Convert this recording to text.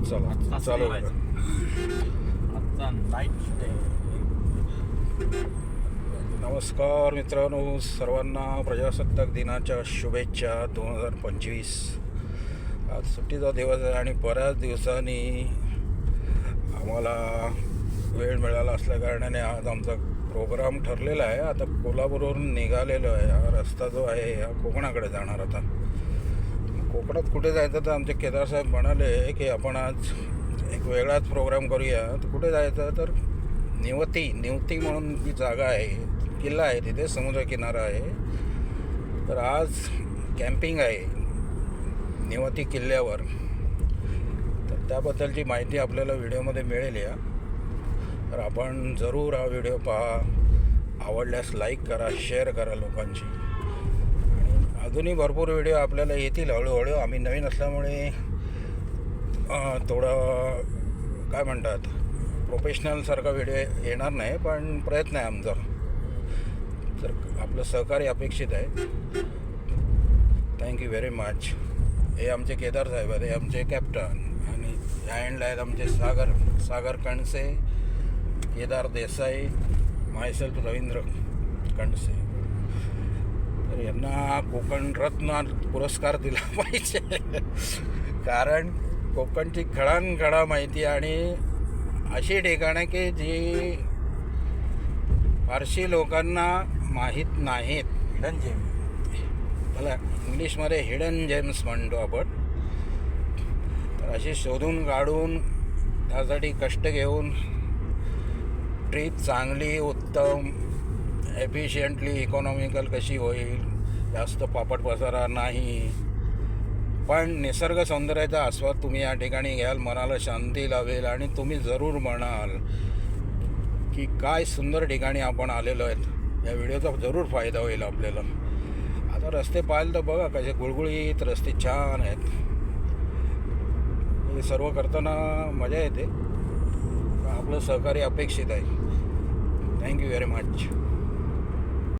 चला चालू आहे. आजचा नाईट डे. नमस्कार मित्रांनो, सर्वांना प्रजासत्ताक दिनाच्या शुभेच्छा. 2025 आज सुट्टीचा दिवस आहे आणि बऱ्याच दिवसांनी आम्हाला वेळ मिळाला असल्या कारणाने आज आमचा प्रोग्राम ठरलेला आहे. आता कोल्हापूरवरून निघालेलो आहे. हा रस्ता जो आहे हा कोकणाकडे जाणार. आता कोकणात कुठे जायचं तर आमचे केदार साहेब म्हणाले की आपण आज एक वेगळाच प्रोग्राम करूया. तर कुठे जायचं तर निवती म्हणून जी जागा आहे, किल्ला आहे, तिथे समुद्रकिनारा आहे. तर आज कॅम्पिंग आहे निवती किल्ल्यावर. तर त्याबद्दलची माहिती आपल्याला व्हिडिओमध्ये मिळेल या. तर आपण जरूर हा व्हिडिओ पहा. आवडल्यास लाईक करा, शेअर करा लोकांची. आणि अजूनही भरपूर व्हिडिओ आपल्याला येतील हळूहळू. आम्ही नवीन असल्यामुळे थोडं काय म्हणतात प्रोफेशनलसारखा व्हिडिओ येणार नाही, पण प्रयत्न आहे आमचा. तर आपलं सहकार्य अपेक्षित आहे. Thank you very much. हे आमचे केदार साहेब आहेत, हे आमचे कॅप्टन. आणि या एंडला आहेत आमचे सागर कणसे, केदार देसाई, मायसेल्फ रवींद्र कणसे. तर यांना कोकण रत्न पुरस्कार दिला पाहिजे, कारण कोकणची खडानखडा माहिती आणि अशी ठिकाणं की जी फारशी लोकांना माहीत नाहीत. हिडन जेम. मला इंग्लिशमध्ये हिडन जेम्स म्हणतो आपण. तर अशी शोधून काढून त्यासाठी कष्ट घेऊन ट्रीप चांगली, उत्तम, एफिशियंटली, इकॉनॉमिकल कशी होईल, जास्त पापड पसारा नाही, पण निसर्ग सौंदर्याचा आस्वाद तुम्ही या ठिकाणी घ्याल, मनाला शांती लावेल आणि तुम्ही जरूर म्हणाल की काय सुंदर ठिकाणी आपण आलेलो आहेत. या व्हिडिओचा जरूर फायदा होईल आपल्याला. आता रस्ते पाहिलं तर बघा कसे गुळगुळीत रस्ते छान आहेत. हे सर्व करताना मजा येते. आपलं सहकार्य अपेक्षित आहे. Thank you very much.